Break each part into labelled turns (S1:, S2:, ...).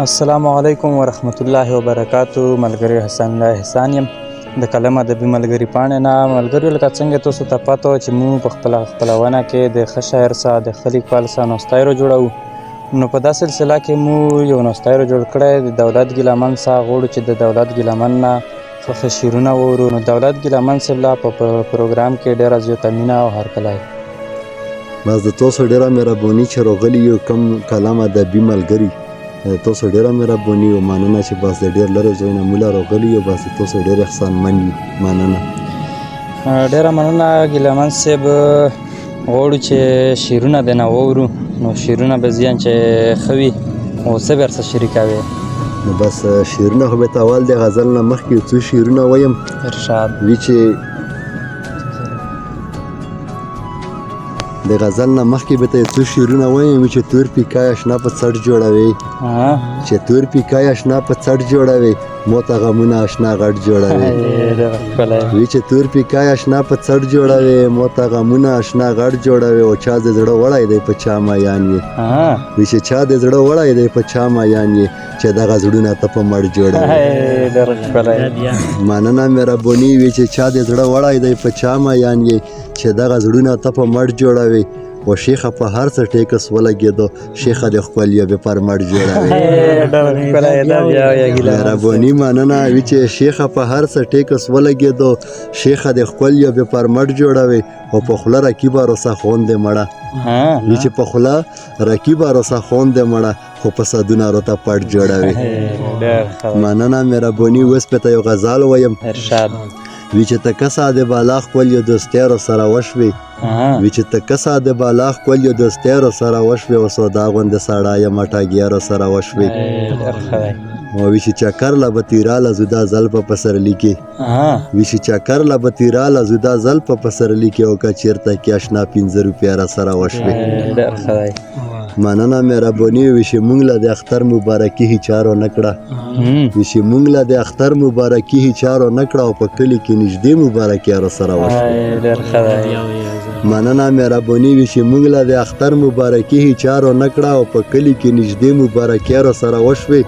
S1: السلام علیکم ورحمت الله وبرکاتو. ملګری حسن الله احسان یم د کلم ادبي ملګري پاڼې نه. ملګریو لکه څنګه تاسو ته پته وه چې موږ په خپله ونه کې د ښه شاعر څخه د ښه لیکوال څخه نوستایرو جوړوو. نو په دا سلسله کې موږ یو نوستایرو جوړ کړی د دولت ګیلمن څخه. غواړو چې د دولت ګیلمن نه ښه شعرونه واورو. نو دولت ګیلمن صاحب لا په پروګرام کې ډېره زیاته مینه او هرکلی.
S2: بس د تاسو ډېره مهرباني چې راغلي یو کم کلم ادبي ملګري. تاسو ډېره مهرباني او مننه چې بس د ډېر لرې ځای نه موږ راغلي یو. بس تاسو ډېر احسانمن یو. مننه
S1: ډېره مننه ګیلمن صاحب. غواړو چې شعرونه دې نه واورو. نو شعرونه به زیان چې ښه وي او څه به ورسره شریکوې؟
S2: نو بس شعرونه خو به ته اول د غزل نه مخکې یو څو شعرونه وایم
S1: ارشاد.
S2: وي چې د غزل نه مخکې به ته یو څو شعرونه وایم چې تور پیکای اشنا په څټ جوړوي. چې تور پیکای اشنا په څټ جوړوي مو ته غمونه اشنا غټ جوړوي. وی چې تور پیکای اشنا په څټ جوړوي مو ته غمونه اشنا غټ جوړوي. او چا د زړه وړی دی په چا مایان یې. وی چې چا د زړه وړی دی په چا مایان یې چې دغه زړونه ته په مړ جوړوي. مننه مهرباني. وی چې چا د زړه وړی دی په چا مایان یې چې دغه زړونه ته په مړ جوړوي. و شیخه په هر څه ټیکس ولګېدو شیخه د خپل یو به پر مړ جوړوي. مهرباني مننه. وی چې شیخه په هر څه ټیکس ولګېدو شیخه د خپل یو به پر مړ جوړوي. او په خوله رکیبه رسه خوندې مړه. وی چې په خوله رکیبه رسه خوندې مړه خو په صدونه راته پټ جوړوي. مننه مهرباني. اوس په ته یو غزل وایم. وی چې ته کسا د بالا خپل یو دوستیارو سره وشوې. وی چې ته کسا د بالا خپل یو دوستیارو سره وشوې او سودا غوندې سړی یم اټاګیارو سره وشوې. او وی چې چکر له به تیراله زودا زل په پسرلي کې. وی چې چکر له به تیراله زودا زل په پسرلي کې او که چېرته کې اشنا 15 روپیا را سره وشوې. مننه مهرباني. وی چې موږ له د اختر مبارکي هیڅ چارو نه کړه. وی چې موږ له د اختر مبارکي هیڅ چارو نه کړه او په کلي کې نږدې مبارکي را سره وشوې. مننه مهرباني. وی چې موږ له د اختر مبارکي هیڅ چارو نه کړه او په کلي کې نږدې مبارکي را سره وشوې.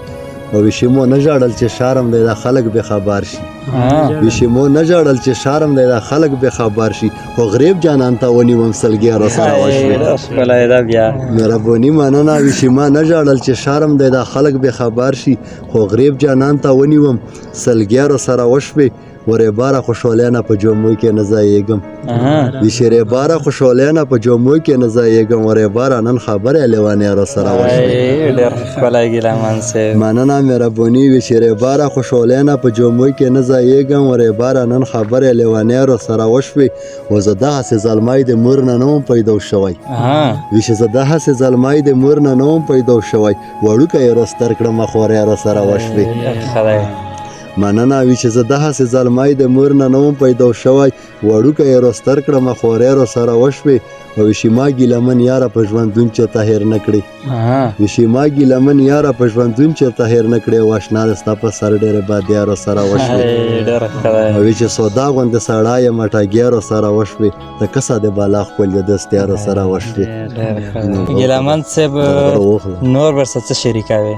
S2: او وی چې مو نه ژاړل چې شرم دی د خلک به خبر شي. وی چې مو نه ژاړل چې شرم دی د خلک به خبر شي خو غریب جانان ته ونیوم سلګي را سره وشوې. مهرباني مننه. وی چې ما نه ژاړل چې شرم دی د خلک به خبر شي خو غریب جانان ته ونیوم سلګي را سره وشوې. ورې باره خوشحالیانه په جومو کې نه ځایېږم. وی چې ری باره خوشحالیانه په جومو کې نه ځایېږم ورې باره نن خبرې لیوانې را سره وشوې. مننه مهرباني. وی چې ری باره خوشحالیانه په جومو کې نه ځایېږم ورې باره نن خبرې لیوانې را سره وشوې. و زه دغسې زلمی د مور نه نه وم پیدا شوی. وی چې زه دغسې زلمی د مور نه نه وم پیدا شوی وړوکی یې راستر کړمه خورې را سره وشوې. مننه. وی چې زه دغسې زلمی د مور نه نه وم پیدا شوی وړوکی یې راستر کړمه خورې را سره وشوې. او وی چې ما ګیلمن یاره په ژوندون چېرته هېر نه کړې. وی چې ما ګیلمن یاره په ژوندون چېرته هېر نه کړې او اشنا د ستا په سر ډېرې بادیا را سره وشوې. او وی چې سودا غوندې سړی یم اټاګیا را سره وشوې. ته کسه د بالا خپل د دوستیارو سره وشوې.
S1: ګیلمن صاحب نور ورسره څه شریکوې؟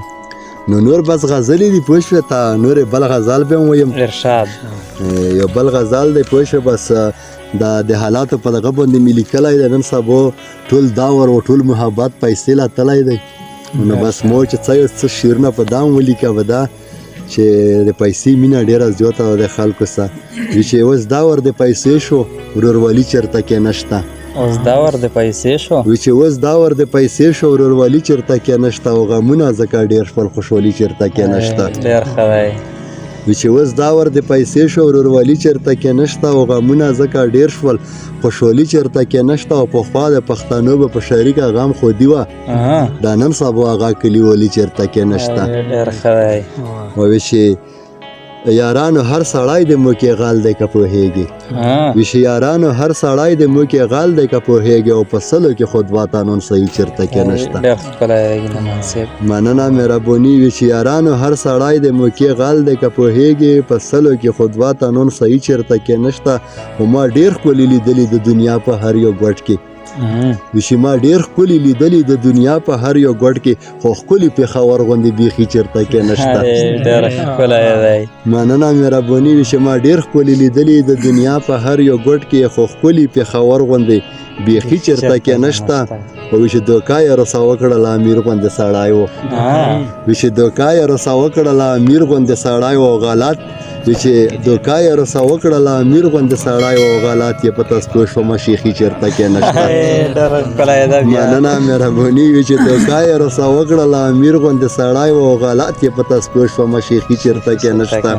S2: نو نور بس غزلې دي پوه شوې. ته نور بل غزل به هم ویم.
S1: ارشاد.
S2: یو بل غزل دی پوه شوې. بس د حالاتو په دغه باندې مې لیکلی دی. نن سبا ټول داور او ټول محبت پیسې لا تلی دی. نو بس مو چې څه شعرونه په دا هم ولیکه به دا چې د پیسې مینه ډېره زیاته ده د خلکو سره. وی چې اوس داور د پیسې شو ورورولي چېرته کې نشته.
S1: اوس داور د پیسې شو.
S2: وی چې اوس داور د پیسې شو ورورولي چېرته کې نشته او غمونه ځکه ډېر شول خوشحالي چېرته کې نشته.
S1: ډېر ښه دی.
S2: وی چې اوس داور د پیسې شو ورورولي چېرته کې نشته او غمونه ځکه ډېر شول خوشحالي چېرته کې نشته. او پخوا د پښتنو به په شریکه غم خودي وه دا نن سبا هغه کلیوالي چېرته کې نشته.
S1: ډېر ښه دی.
S2: وی چې یارانو هر سړی د موکې غال دی که پوهېږي. وی چې یارانو هر سړی د موکې غال دی که پوهېږي او په سلو کې خو دوه تنون صحیح چېرته کې نشته. مننه مهرباني. وی چې یارانو هر سړی د موکې غال دی که پوهېږي په سلو کې خو دوه تنون صحیح چېرته کې نشته. خو ما ډېر ښکلي لیدلي د دنیا په هر یو ګوټ کې وی چې ما ډېر ښکلي لیدلي د دنیا په هر یو ګوټ کې خو ښکلي پېښور غوندې بیخي چېرته کې نشته
S1: ډېر ښکلی دی
S2: مننه مهرباني وي چې ما ډېر ښکلي لیدلي د دنیا په هر یو ګوټ کې خو ښکلي پېښور غوندې بیخي چېرته کې نشته وی چې دوکا یې رسا وکړله امیر غوندې سړی و وی چې دوکا یې رسا وکړله امیر غوندې سړی و او غلط وی چې دوکا یې رسا وکړله امیر غوندې سړی و او غلط یې په تسپو شومه شیخي چېرته کې نشته مننه مهرباني وي چې دوکا یې رسا وکړله امیر غوندې سړی و او غلط یې په تسپو شومه شیخي چېرته کې نشته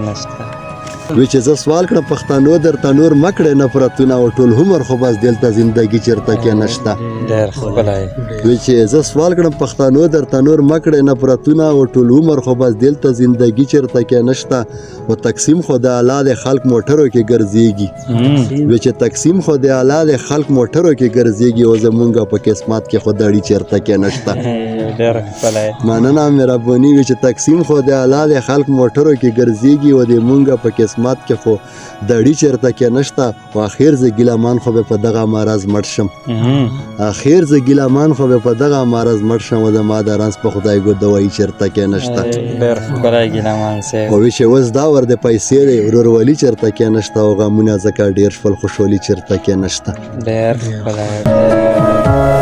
S2: وی چې زه سوال کړم پښتنو درته نور مه کړې نفرتونه او ټول عمر خو بس دلته زندګي چېرته کې نشته
S1: ډېر ښکلی
S2: وی چې زه سوال کړم پښتنو درته نور مه کړې نفرتونه او ټول عمر خو بس دلته زندګي چېرته کې نشته او تقسیم خو د الله د خلق موټرو کې ګرځېږي وی چې تقسیم خو د الله د خلق موټرو کې ګرځېږي او زمونږ په قسمت کې خو دړي چېرته کې نشته
S1: ډېر ښکلی
S2: مننه مهرباني وي چې تقسیم خو د الله د خلق موټرو کې ګرځېږي او د مونږ په قسمت کې خو دړي چېرته کې نشته او اخر زه ګیلهمان خو به په دغه مرض مړ شم اخر زه ګیلهمان خو به په دغه مرض مړ شم او زما د رنځ په خدای ګو دوايي چېرته کې نشته
S1: ډېر ښکلی ګیلهمان صاحب
S2: او وی چې اوس دا ور د پیسې دی ورورولي چېرته کې نشته او غمونه ځکه ډېر شول خوشحالي چېرته کې نشته
S1: ډېر ښکلی